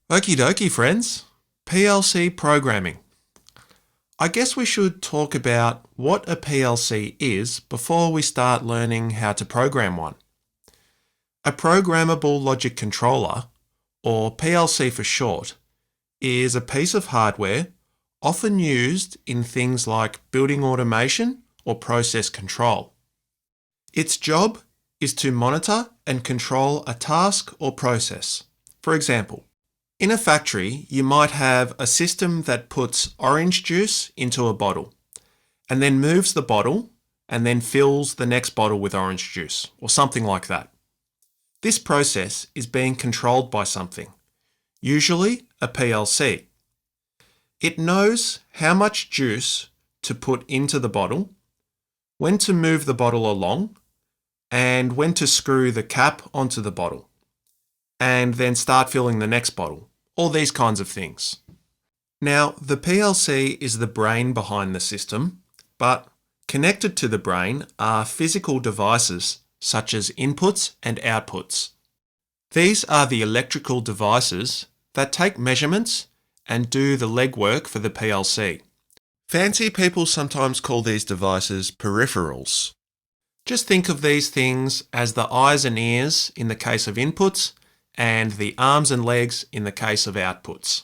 Okie dokie, friends. PLC programming. I guess we should talk about what a PLC is before we start learning how to program one. A programmable logic controller, or PLC for short, is a piece of hardware often used in things like building automation or process control. Its job is to monitor and control a task or process. For example, in a factory, you might have a system that puts orange juice into a bottle and then moves the bottle and then fills the next bottle with orange juice or something like that. This process is being controlled by something, usually a PLC. It knows how much juice to put into the bottle, when to move the bottle along, and when to screw the cap onto the bottle, and then start filling the next bottle. All these kinds of things. Now, the PLC is the brain behind the system, but connected to the brain are physical devices such as inputs and outputs. These are the electrical devices that take measurements and do the legwork for the PLC. Fancy people sometimes call these devices peripherals. Just think of these things as the eyes and ears in the case of inputs and the arms and legs in the case of outputs.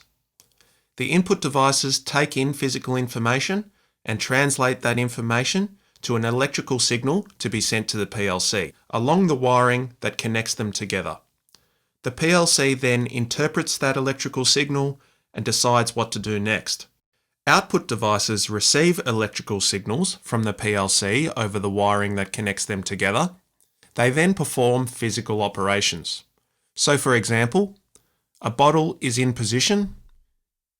The input devices take in physical information and translate that information to an electrical signal to be sent to the PLC, along the wiring that connects them together. The PLC then interprets that electrical signal and decides what to do next. Output devices receive electrical signals from the PLC over the wiring that connects them together. They then perform physical operations. So for example, a bottle is in position.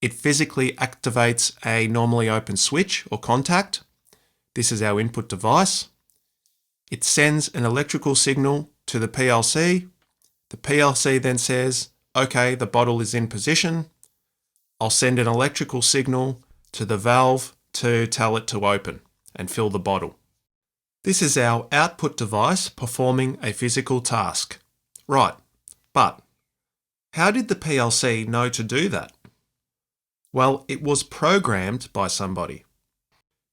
It physically activates a normally open switch or contact. This is our input device. It sends an electrical signal to the PLC. The PLC then says, okay, the bottle is in position. I'll send an electrical signal to the valve to tell it to open and fill the bottle. This is our output device performing a physical task. Right. But how did the PLC know to do that? Well, it was programmed by somebody.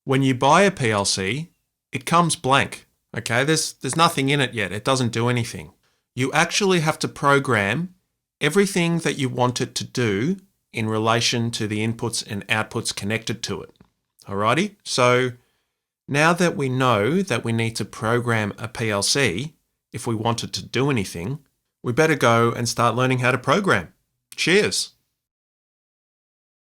When you buy a PLC, it comes blank. Okay, there's nothing in it yet. It doesn't do anything. You actually have to program everything that you want it to do in relation to the inputs and outputs connected to it. Alrighty? So now that we know that we need to program a PLC, if we want it to do anything, we better go and start learning how to program. Cheers!